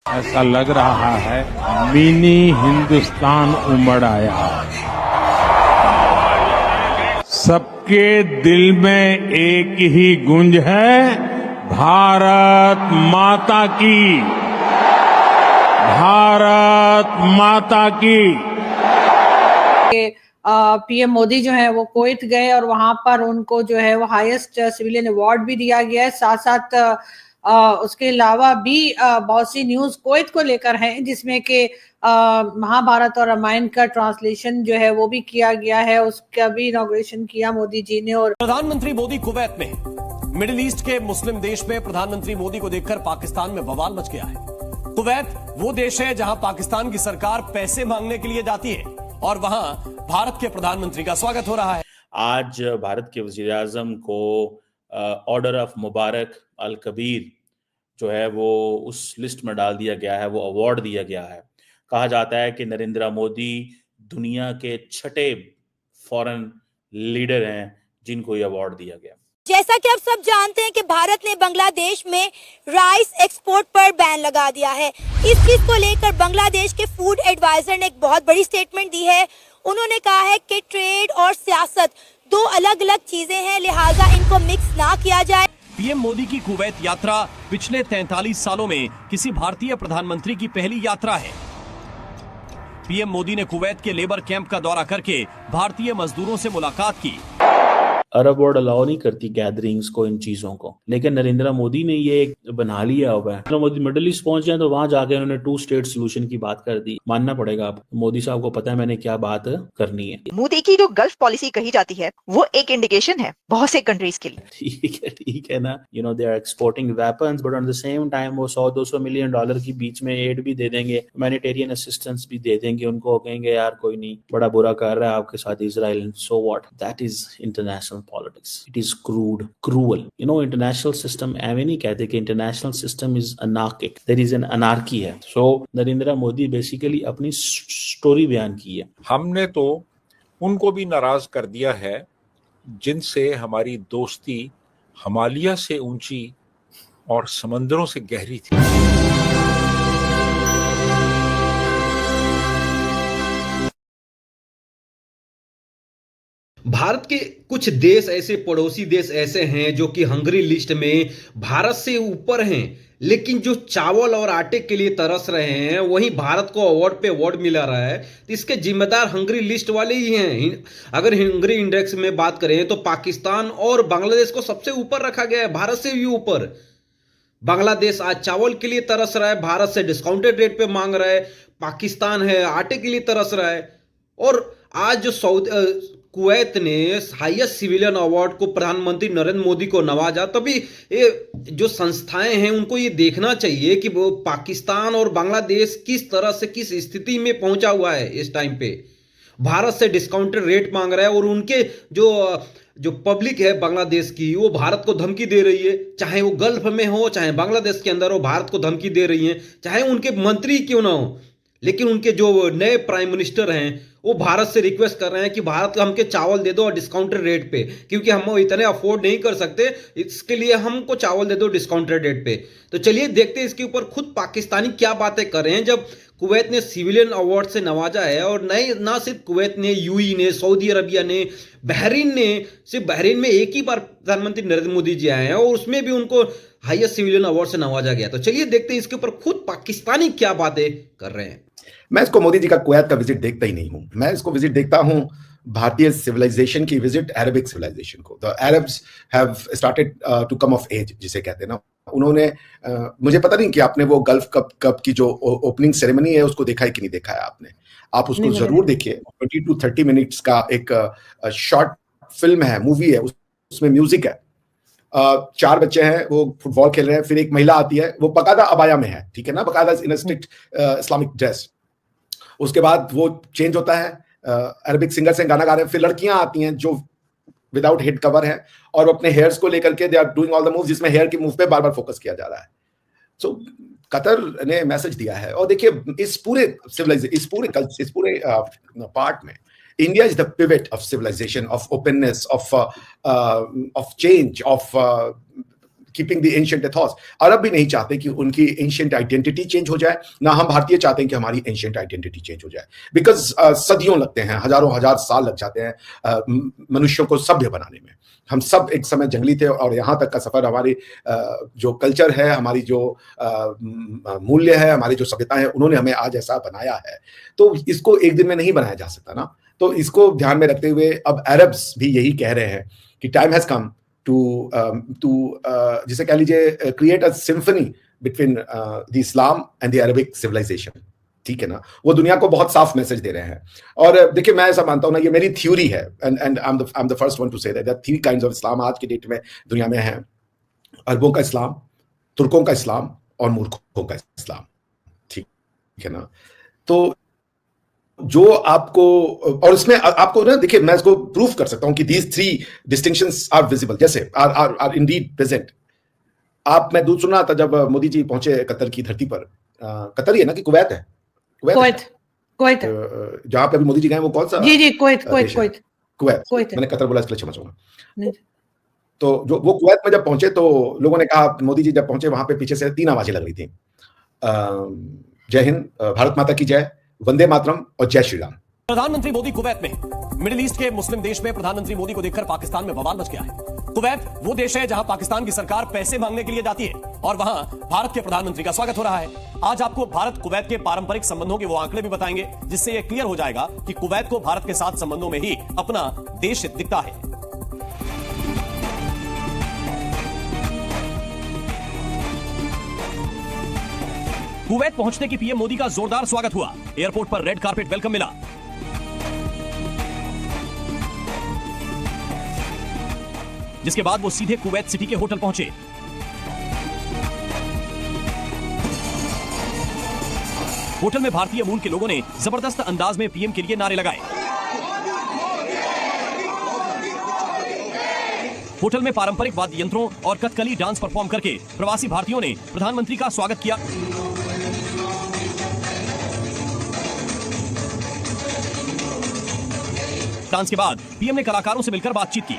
ऐसा लग रहा है मिनी हिंदुस्तान उमड़ आया। सबके दिल में एक ही गूंज है, भारत माता की, भारत माता की। पीएम मोदी जो है वो कुवैत गए और वहां पर उनको जो है वो हाईएस्ट सिविलियन अवार्ड भी दिया गया है। साथ साथ उसके अलावा भी बहुत सी न्यूज कुवैत को लेकर हैं, जिसमें कि महाभारत और रामायण का ट्रांसलेशन जो है वो भी किया गया है, उसका भी इनॉग्रेशन किया मोदी जी ने। और प्रधानमंत्री मोदी कुवैत में, मिडिल ईस्ट के मुस्लिम देश में प्रधानमंत्री मोदी को देखकर पाकिस्तान में बवाल मच गया है। कुवैत वो देश है जहां पाकिस्तान की सरकार पैसे मांगने के लिए जाती है और वहां भारत के प्रधानमंत्री का स्वागत हो रहा है। आज भारत के वजीर आजम को ऑर्डर ऑफ मुबारक अल कबीर जो है वो उस लिस्ट में डाल दिया गया है, वो अवार्ड दिया गया है। कहा जाता है कि नरेंद्र मोदी दुनिया के 6ठे फॉरेन लीडर हैं जिनको ये अवार्ड दिया गया। जैसा कि आप सब जानते हैं कि भारत ने बांग्लादेश में राइस एक्सपोर्ट पर बैन लगा दिया है। इस चीज को लेकर बांग्लादेश के फूड एडवाइजर ने एक बहुत बड़ी स्टेटमेंट दी है। उन्होंने कहा है कि ट्रेड और सियासत दो अलग अलग चीजें हैं, लिहाजा इनको मिक्स ना किया जाए। पीएम मोदी की कुवैत यात्रा पिछले 43 सालों में किसी भारतीय प्रधानमंत्री की पहली यात्रा है। पीएम मोदी ने कुवैत के लेबर कैंप का दौरा करके भारतीय मजदूरों से मुलाकात की। अरब वर्ल्ड अलाउ नहीं करती गैदरिंग्स को, इन चीजों को, लेकिन नरेंद्र मोदी ने ये एक बना लिया हुआ है। नरेंद्र मोदी मिडिल ईस्ट पहुंच जाए तो वहां जाके उन्होंने 2 स्टेट सोल्यूशन की बात कर दी। मानना पड़ेगा आप, मोदी साहब को पता है मैंने क्या बात करनी है। मोदी की जो गल्फ पॉलिसी कही जाती है वो एक इंडिकेशन है बहुत से कंट्रीज के लिए। ठीक है ना, you know they are exporting weapons, but on the same time वो 100-200 मिलियन डॉलर की बीच में एड भी दे देंगे, ह्यूमैनिटेरियन असिस्टेंस भी दे देंगे उनको, कहेंगे यार कोई नहीं, बड़ा बुरा कर रहा है आपके साथ Israel, so what. That is international politics. It is cruel. You know, international system ऐਵੇਂ नहीं कहते कि international system is anarchic. There is an anarchy है. So नरेंद्र मोदी बेसिकली अपनी स्टोरी बयान की है। हमने तो उनको भी नाराज कर दिया है जिनसे हमारी दोस्ती हिमालय से ऊंची और समंदरों से गहरी थी। भारत के कुछ देश ऐसे, पड़ोसी देश ऐसे हैं जो कि हंगरी लिस्ट में भारत से ऊपर हैं, लेकिन जो चावल और आटे के लिए तरस रहे हैं वहीं भारत को अवार्ड पे अवार्ड मिला रहा है, तो इसके जिम्मेदार हंगरी लिस्ट वाले ही हैं। अगर हंगरी इंडेक्स में बात करें तो पाकिस्तान और बांग्लादेश को सबसे ऊपर रखा गया है, भारत से भी ऊपर। बांग्लादेश आज चावल के लिए तरस रहा है, भारत से डिस्काउंटेड रेट पे मांग रहा है। पाकिस्तान है आटे के लिए तरस रहा है। और आज जो कुवैत ने हाईएस्ट सिविलियन अवार्ड को प्रधानमंत्री नरेंद्र मोदी को नवाजा, तभी ये जो संस्थाएं हैं उनको ये देखना चाहिए कि वो पाकिस्तान और बांग्लादेश किस तरह से, किस स्थिति में पहुंचा हुआ है। इस टाइम पे भारत से डिस्काउंटेड रेट मांग रहा है और उनके जो पब्लिक है बांग्लादेश की, वो भारत को धमकी दे रही है। चाहे वो गल्फ में हो, चाहे बांग्लादेश के अंदर हो, भारत को धमकी दे रही है। चाहे उनके मंत्री क्यों ना हो, लेकिन उनके जो नए प्राइम मिनिस्टर हैं वो भारत से रिक्वेस्ट कर रहे हैं कि भारत हमके चावल दे दो और डिस्काउंटेड रेट पे, क्योंकि हम इतने अफोर्ड नहीं कर सकते, इसके लिए हमको चावल दे दो डिस्काउंटेड रेट पे। तो चलिए देखते हैं इसके ऊपर खुद पाकिस्तानी क्या बातें कर रहे हैं। जब कुवैत ने सिविलियन अवार्ड से नवाजा है, और नए ना सिर्फ कुवैत ने, यूएई ने, सऊदी अरबिया ने, बहरीन ने, सिर्फ बहरीन में एक ही बार प्रधानमंत्री नरेंद्र मोदी जी आए हैं और उसमें भी उनको हाईएस्ट सिविलियन अवार्ड से नवाजा गया। तो चलिए देखते हैं इसके ऊपर खुद पाकिस्तानी क्या बातें कर रहे हैं। मैं इसको मोदी जी का कुवैत का विजिट देखता ही नहीं हूं। मैं इसको विजिट देखता हूं भारतीय सिविलाइजेशन की विजिट, अरबिक सिविलाइजेशन को। The Arabs have started to come of age, जिसे कहते हैं ना। उन्होंने मुझे पता नहीं कि आपने वो गल्फ कप की जो ओपनिंग सेरेमनी है उसको देखा है कि नहीं देखा है आपने। आप उसको जरूर देखिए। 20 to 30 मिनट्स का एक शॉर्ट फिल्म है, मूवी है, उसमें म्यूजिक है। 4 बच्चे हैं, वो फुटबॉल खेल रहे हैं। फिर एक महिला आती है, वो बकायदा अबाया में है, ठीक है ना, बकायदा इन स्ट्रिक्ट इस्लामिक ड्रेस। उसके बाद वो चेंज होता है, अरबिक सिंगर से गाना गा रहे हैं। फिर लड़कियां आती हैं जो विदाउट हेड कवर है और वो अपने हेयर्स को लेकर के they are doing all the moves, जिसमें हेयर के मूव पे बार बार फोकस किया जा रहा है। सो कतर ने मैसेज दिया है। और देखिए इस पूरे सिविलाइजेशन, इस पूरे पार्ट में India is the pivot of civilization, of openness, of change, of keeping the ancient ethos. अरब भी नहीं चाहते कि उनकी एंशिएंट आइडेंटिटी चेंज हो जाए, ना हम भारतीय चाहते हैं कि हमारी एंशिएंट आइडेंटिटी चेंज हो जाए, बिकॉज सदियों लगते हैं, हजारों हजार साल लग जाते हैं मनुष्यों को सभ्य बनाने में। हम सब एक समय जंगली थे और यहाँ तक का सफर हमारी जो कल्चर है, हमारी जो मूल्य है, हमारी जो सभ्यता है, उन्होंने हमें आज ऐसा बनाया है। तो इसको एक दिन में नहीं बनाया जा सकता ना। तो इसको ध्यान में रखते हुए अब अरब्स भी यही कह रहे हैं कि टाइम हैज कम टू जिसे कह लीजिए create a symphony between the Islam and the Arabic civilization. ठीक है ना, वो दुनिया को बहुत साफ मैसेज दे रहे हैं। और देखिए, मैं ऐसा मानता हूं ना, ये मेरी थ्योरी है, and I am the first one to say that there are 3 kinds of Islam आज की डेट में दुनिया में है। अरबों का इस्लाम, तुर्कों का इस्लाम और मूर्खों का इस्लाम। ठीक है ना। तो जो आपको, और इसमें आपको ना, देखिए मैं इसको प्रूफ कर सकता हूं कि दीज 3 डिस्टिंक्शंस आर विजिबल, जैसे आर इंडीड प्रेजेंट। मैं दूध सुन रहा था जब मोदी जी पहुंचे कतर की धरती पर। कतर ही है ना कि कुवैत है? कुवैत जहां पे अभी मोदी जी गए वो कौन सा? जी कुवैत। मैंने कतर बोला, इसलिए क्षमा चाहूंगा। तो जो वो कुवैत में जब पहुंचे तो लोगों ने कहा, मोदी जी जब पहुंचे वहां पे पीछे से 3 आवाजें लग रही थी, जय हिंद, भारत माता की जय, वंदे मातरम और जय श्री राम। प्रधानमंत्री मोदी कुवैत में। मिडिल ईस्ट के मुस्लिम देश में प्रधानमंत्री मोदी को देखकर पाकिस्तान में बवाल मच गया है। कुवैत वो देश है जहां पाकिस्तान की सरकार पैसे मांगने के लिए जाती है और वहां भारत के प्रधानमंत्री का स्वागत हो रहा है। आज आपको भारत कुवैत के पारंपरिक संबंधों के वो आंकड़े भी बताएंगे, जिससे यह क्लियर हो जाएगा कि कुवैत को भारत के साथ संबंधों में ही अपना देश दिखता है। कुवैत पहुंचने की पीएम मोदी का जोरदार स्वागत हुआ। एयरपोर्ट पर रेड कार्पेट वेलकम मिला। जिसके बाद वो सीधे कुवैत सिटी के होटल पहुंचे। होटल में भारतीय मूल के लोगों ने जबरदस्त अंदाज में पीएम के लिए नारे लगाए। होटल में पारंपरिक वाद्य यंत्रों और कथकली डांस परफॉर्म करके प्रवासी भारतीयों ने प्रधानमंत्री का स्वागत किया। डांस के बाद पीएम ने कलाकारों से मिलकर बातचीत की।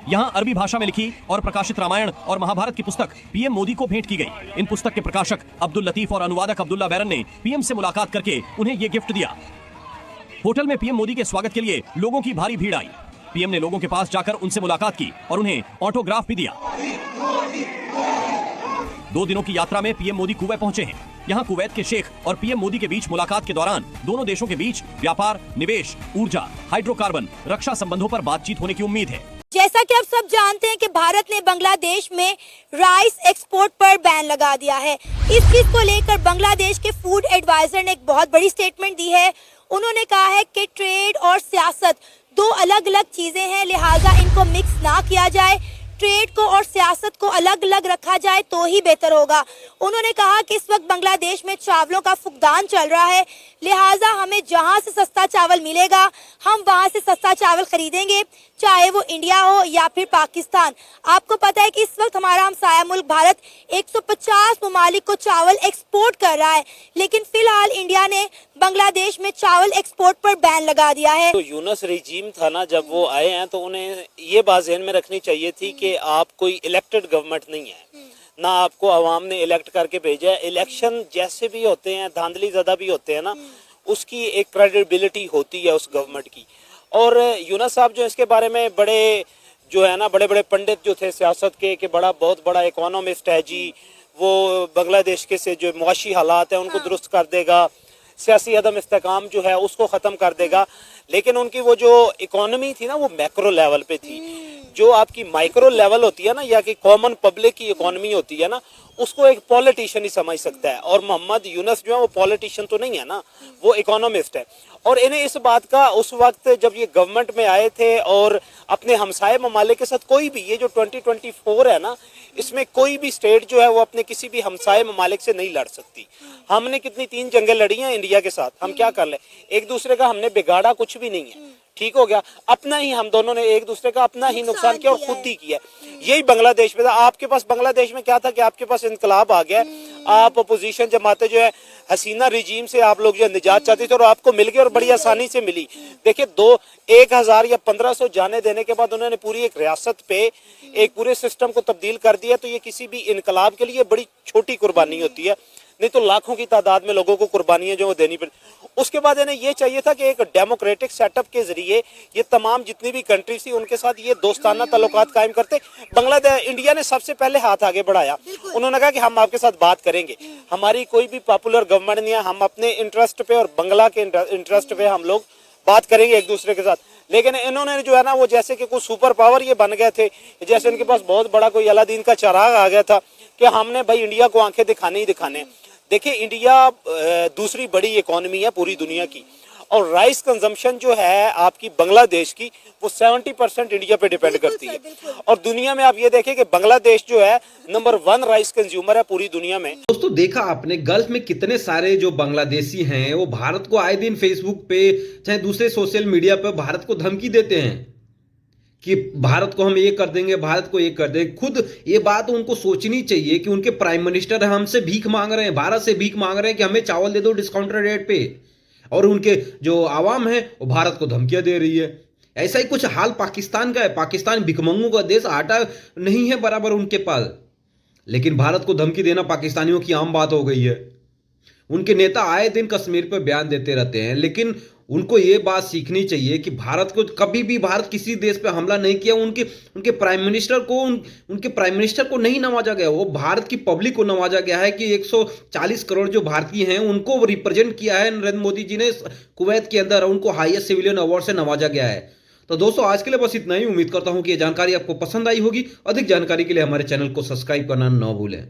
यहां अरबी भाषा में लिखी और प्रकाशित रामायण और महाभारत की पुस्तक पीएम मोदी को भेंट की गई। इन पुस्तक के प्रकाशक अब्दुल लतीफ और अनुवादक अब्दुल्ला बैरन ने पीएम से मुलाकात करके उन्हें ये गिफ्ट दिया। होटल में पीएम मोदी के स्वागत के लिए लोगों की भारी भीड़ आई। पीएम ने लोगों के पास जाकर उनसे मुलाकात की और उन्हें ऑटोग्राफ भी दिया। 2 दिनों की यात्रा में पीएम मोदी कुवैत पहुंचे हैं। यहाँ कुवैत के शेख और पीएम मोदी के बीच मुलाकात के दौरान दोनों देशों के बीच व्यापार, निवेश, ऊर्जा, हाइड्रोकार्बन, रक्षा संबंधों पर बातचीत होने की उम्मीद है। जैसा कि आप सब जानते हैं कि भारत ने बांग्लादेश में राइस एक्सपोर्ट पर बैन लगा दिया है। इस चीज को लेकर बांग्लादेश के फूड एडवाइजर ने एक बहुत बड़ी स्टेटमेंट दी है। उन्होंने कहा है कि ट्रेड और सियासत 2 अलग अलग चीजें हैं, लिहाजा इनको मिक्स ना किया जाए। ट्रेड को और सियासत को अलग अलग रखा जाए तो ही बेहतर होगा। उन्होंने कहा कि इस वक्त बांग्लादेश में चावलों का फुकदान चल रहा है, लिहाजा हमें जहां से सस्ता चावल मिलेगा हम वहां से सस्ता चावल खरीदेंगे, चाहे वो इंडिया हो या फिर पाकिस्तान। आपको पता है कि इस वक्त हमारा हमसाया मुल्क भारत 150 ममालिक को चावल एक्सपोर्ट कर रहा है, लेकिन फिलहाल इंडिया ने बांग्लादेश में चावल एक्सपोर्ट पर बैन लगा दिया है। तो यूनुस रिजीम था ना, जब वो आए हैं तो उन्हें ये बात ज़हन में रखनी चाहिए थी कि आप कोई इलेक्टेड गवर्नमेंट नहीं है, ना आपको अवाम ने इलेक्ट करके भेजा है। इलेक्शन जैसे भी होते हैं, धांधली ज़्यादा भी होते हैं ना, उसकी एक क्रेडिबिलिटी होती है उस गवर्नमेंट की। और यूनुस साहब जो इसके बारे में बड़े जो है ना, बड़े बड़े पंडित जो थे सियासत के, कि बहुत बड़ा इकोनॉमिस्ट है जी, वो बांग्लादेश के से जो मुआशी हालात है उनको दुरुस्त कर देगा, सियासी अदम इस्तेकाम जो है उसको ख़त्म कर देगा। लेकिन उनकी वो जो इकोनॉमी थी ना, वो मैक्रो लेवल पे थी। जो आपकी माइक्रो लेवल होती है ना, या कि कॉमन पब्लिक की इकोनॉमी होती है ना, उसको एक पॉलिटिशियन ही समझ सकता है। और मोहम्मद यूनुस जो है वो पॉलिटिशियन तो नहीं है ना, वो इकोनॉमिस्ट है। और इन्हें इस बात का उस वक्त जब ये गवर्नमेंट में आए थे और अपने हमसाये ममालिक के साथ, कोई भी ये जो 2024 है ना, इसमें कोई भी स्टेट जो है वो अपने किसी भी हमसाये ममालिक से नहीं लड़ सकती। हमने कितनी 3 जंगें लड़ी हैं इंडिया के साथ, हम क्या कर ले, एक दूसरे का हमने बिगाड़ा कुछ भी नहीं है, ठीक हो गया। अपना ही हम दोनों ने एक दूसरे का अपना ही नुकसान किया और खुद ही किया। यही बांग्लादेश में था। आपके पास बांग्लादेश में क्या था कि आपके पास इनकलाब आ गया, आप अपोजिशन जमाते जो है हसीना रिजीम से आप लोग जो निजात चाहते थे और आपको मिल गई और बड़ी आसानी से मिली। देखिए 1,000 या 1,500 जाने देने के बाद उन्होंने पूरी एक रियासत पे एक पूरे सिस्टम को तब्दील कर दिया। तो ये किसी भी इनकलाब के लिए बड़ी छोटी कुर्बानी होती है, नहीं तो लाखों की तादाद में लोगों को कुर्बानियां जो देनी पड़ी। उसके बाद इन्हें ये चाहिए था कि एक डेमोक्रेटिक सेटअप के जरिए ये तमाम जितनी भी कंट्रीज थी उनके साथ ये दोस्ताना ताल्लुकात कायम करते। बांग्लादेश इंडिया ने सबसे पहले हाथ आगे बढ़ाया। उन्होंने कहा कि हम आपके साथ बात करेंगे, हमारी कोई भी पॉपुलर गवर्नमेंट नहीं है, हम अपने इंटरेस्ट पे और बंगला के इंटरेस्ट पे हम लोग बात करेंगे एक दूसरे के साथ। लेकिन इन्होंने जो है ना वो जैसे कि कोई सुपर पावर ये बन गए थे, जैसे इनके पास बहुत बड़ा कोई अलादीन का चिराग आ गया था कि हमने भाई इंडिया को आंखें दिखाने ही दिखाने। देखिए इंडिया दूसरी बड़ी इकोनॉमी है पूरी दुनिया की और राइस कंजम्पशन जो है आपकी बांग्लादेश की वो 70% इंडिया पे डिपेंड करती है। और दुनिया में आप ये देखें कि बांग्लादेश जो है नंबर 1 राइस कंज्यूमर है पूरी दुनिया में। दोस्तों देखा आपने गल्फ में कितने सारे जो बांग्लादेशी हैं वो भारत को आए दिन फेसबुक पे चाहे दूसरे सोशल मीडिया पे भारत को धमकी देते हैं कि भारत को हम ये कर देंगे, भारत को ये कर देंगे। खुद ये बात उनको सोचनी चाहिए कि उनके प्राइम मिनिस्टर हमसे भीख मांग रहे हैं, भारत से भीख मांग रहे हैं कि हमें चावल दे दो डिस्काउंटेड रेट पे, और उनके जो आवाम है वो भारत को धमकियां दे रही है। ऐसा ही कुछ हाल पाकिस्तान का है। पाकिस्तान भिखमंगों का देश, आटा नहीं है बराबर उनके पास, लेकिन भारत को धमकी देना पाकिस्तानियों की आम बात हो गई है। उनके नेता आए दिन कश्मीर पर बयान देते रहते हैं, लेकिन उनको ये बात सीखनी चाहिए कि भारत को कभी भी भारत किसी देश पे हमला नहीं किया। उनके प्राइम मिनिस्टर को नहीं नवाजा गया, वो भारत की पब्लिक को नवाजा गया है कि 140 करोड़ जो भारतीय हैं उनको रिप्रेजेंट किया है नरेंद्र मोदी जी ने कुवैत के अंदर, उनको हाईएस्ट सिविलियन अवार्ड से नवाजा गया है। तो दोस्तों आज के लिए बस इतना ही। उम्मीद करता हूं कि ये जानकारी आपको पसंद आई होगी। अधिक जानकारी के लिए हमारे चैनल को सब्सक्राइब करना न भूलें।